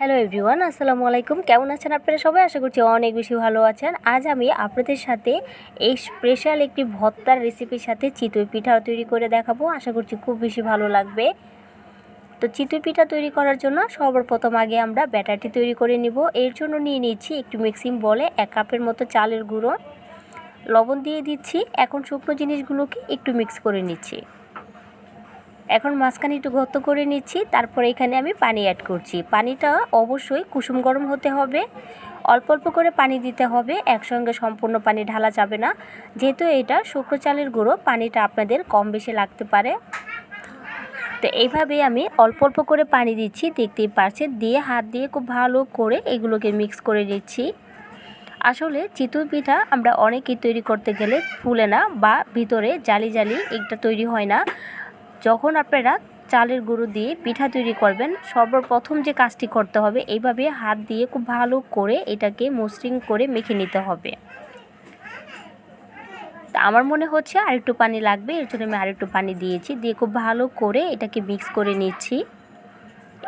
Hello everyone, আসসালামু আলাইকুম। কেমন আছেন আপনারা সবাই? আশা করছি অনেক বেশি ভালো আছেন। আজ আমি আপনাদের সাথে এই স্পেশাল একটি ভর্তার রেসিপির সাথে চিতই পিঠা তৈরি করে দেখাবো। আশা করছি খুব বেশি ভালো লাগবে। তো চিতই পিঠা তৈরি করার জন্য সর্বপ্রথম আগে আমরা ব্যাটারটি তৈরি করে নিব। এর জন্য নিয়ে নিচ্ছি একটু মিক্সিং বলে 1 কাপের মতো চালের গুঁড়ো, লবণ দিয়ে দিচ্ছি। এখন শুকনো জিনিসগুলোকে একটু মিক্স করে নিচ্ছি। এখন মাঝখানে একটু গর্ত করে নিচ্ছি। তারপরে এখানে আমি পানি অ্যাড করছি। পানিটা অবশ্যই কুসুম গরম হতে হবে। অল্প অল্প করে পানি দিতে হবে, একসঙ্গে সম্পূর্ণ পানি ঢালা যাবে না। যেহেতু এটা শুকনো চালের গুঁড়ো, পানিটা আপনাদের কম বেশি লাগতে পারে। তো এইভাবে আমি অল্প অল্প করে পানি দিচ্ছি, দেখতেই পাচ্ছেন। দিয়ে হাত দিয়ে খুব ভালো করে এগুলোকে মিক্স করে নিচ্ছি। আসলে চিতই পিঠা আমরা অনেকেই তৈরি করতে গেলে ফুলে না বা ভিতরে জালি জালি একটা তৈরি হয় না। যখন আপনারা চালের গুঁড়ো দিয়ে পিঠা তৈরি করবেন, সর্বপ্রথম যে কাজটি করতে হবে, এইভাবে হাত দিয়ে খুব ভালো করে এটাকে মসৃণ করে মেখে নিতে হবে। তা আমার মনে হচ্ছে আরেকটু পানি লাগবে, এর জন্য আমি আরেকটু পানি দিয়েছি। দিয়ে খুব ভালো করে এটাকে মিক্স করে নিচ্ছি।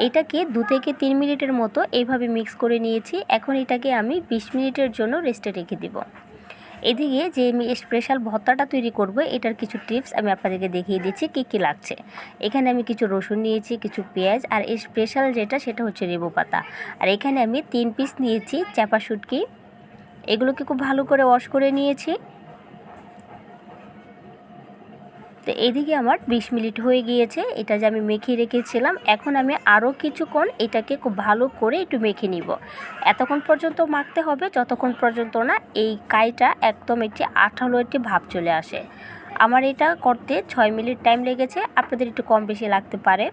এটাকে 2 থেকে 3 মিনিটের মতো এইভাবে মিক্স করে নিয়েছি। এখন এটাকে আমি 20 মিনিটের জন্য রেস্টে রেখে দেব। এদিকে যে আমি স্পেশাল ভর্তাটা তৈরি করব, এটার কিছু টিপস আমি আপনাদেরকে দেখিয়ে দিচ্ছি কী কী লাগছে। এখানে আমি কিছু রসুন নিয়েছি, কিছু পেঁয়াজ, আর স্পেশাল যেটা সেটা হচ্ছে লেবু পাতা। আর এখানে আমি 3 পিস নিয়েছি চাপা শুটকি। এগুলোকে খুব ভালো করে ওয়াশ করে নিয়েছি। তো এদিকে আমার 20 মিনিট হয়ে গিয়েছে, এটা যে আমি মেখে রেখেছিলাম। এখন আমি আরও কিছুক্ষণ এটাকে খুব ভালো করে একটু মেখে নিব। এতক্ষণ পর্যন্ত মাখতে হবে যতক্ষণ পর্যন্ত না এই কাইটা একদম একটি আঠালো একটি ভাব চলে আসে। আমার এটা করতে 6 মিনিট টাইম লেগেছে, আপনাদের একটু কম বেশি লাগতে পারে।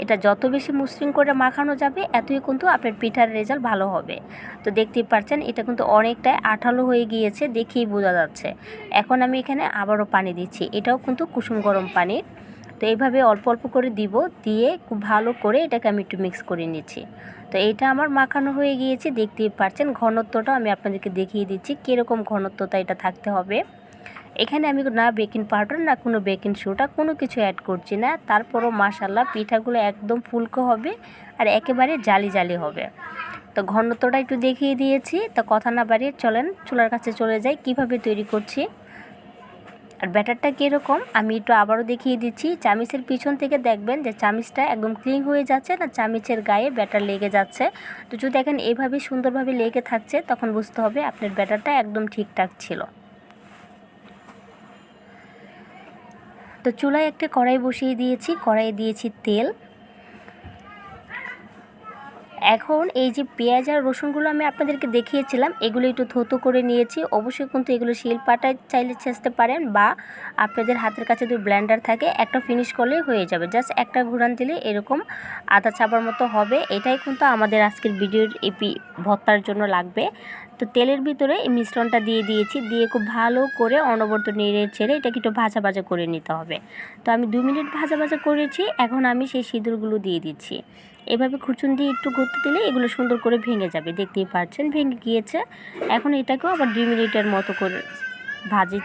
এটা যত বেশি মসৃণ করে মাখানো যাবে, এতই কিন্তু আপনার পিঠার রেজাল্ট ভালো হবে। তো দেখতেই পাচ্ছেন এটা কিন্তু অনেকটাই আঠালো হয়ে গিয়েছে, দেখেই বোঝা যাচ্ছে। এখন আমি এখানে আবারও পানি দিচ্ছি, এটাও কিন্তু কুসুম গরম পানি। তো এইভাবে অল্প অল্প করে দিব, দিয়ে খুব ভালো করে এটাকে আমি একটু মিক্স করে নিচ্ছি। তো এটা আমার মাখানো হয়ে গিয়েছে, দেখতেই পাচ্ছেন। ঘনত্বটা আমি আপনাদেরকে দেখিয়ে দিচ্ছি কীরকম ঘনত্বটা এটা থাকতে হবে। এখানে আমি না বেকিং পাউডার না কোনো বেকিং সোডা কোনো কিছু অ্যাড করছি না। তারপরও মাশাআল্লাহ পিঠাগুলো একদম ফুলকো হবে আর একেবারে জালি জালি হবে। তো ঘনত্বটা একটু দেখিয়ে দিয়েছি। তো কথা না বাড়িয়ে চলেন চুলার কাছে চলে যাই কীভাবে তৈরি করছি। আর ব্যাটারটা কীরকম আমি একটু আবারও দেখিয়ে দিচ্ছি। চামিচের পিছন থেকে দেখবেন যে চামিচটা একদম ক্লিন হয়ে যাচ্ছে না, চামিচের গায়ে ব্যাটার লেগে যাচ্ছে। তো যদি দেখেন এইভাবে সুন্দরভাবে লেগে থাকছে, তখন বুঝতে হবে আপনার ব্যাটারটা একদম ঠিকঠাক ছিল। তো চুলায় একটা কড়াই বসিয়ে দিয়েছি, কড়াইয়ে দিয়েছি তেল। এখন এই যে পেঁয়াজ আর রসুনগুলো আমি আপনাদেরকে দেখিয়েছিলাম, এগুলো একটু থুতু করে নিয়েছি। অবশ্যই কিন্তু এগুলো শিলপাটায় চাইলে ছেঁচতে পারেন, বা আপনাদের হাতের কাছে যদি ব্লেন্ডার থাকে একটা ফিনিশ করলেই হয়ে যাবে। জাস্ট একটা ঘুরান দিলে এরকম আধা চাপার মতো হবে। এটাই কিন্তু আমাদের আজকের ভিডিওর ভর্তার জন্য লাগবে। তো তেলের ভিতরে এই মিশ্রণটা দিয়ে দিয়েছি, দিয়ে খুব ভালো করে অনবরত নেড়ে ছেড়ে এটাকে একটু ভাজা ভাজা করে নিতে হবে। তো আমি 2 মিনিট ভাজা ভাজা করেছি। এখন আমি সেই সিঁদুরগুলো দিয়ে দিচ্ছি। এভাবে খুরচুন দিয়ে একটু করতে দিলে এগুলো সুন্দর করে ভেঙে যাবে, দেখতেই পাচ্ছেন ভেঙে গিয়েছে। এখন এটাকেও আবার 2 মিনিটের মতো করে ভাজি।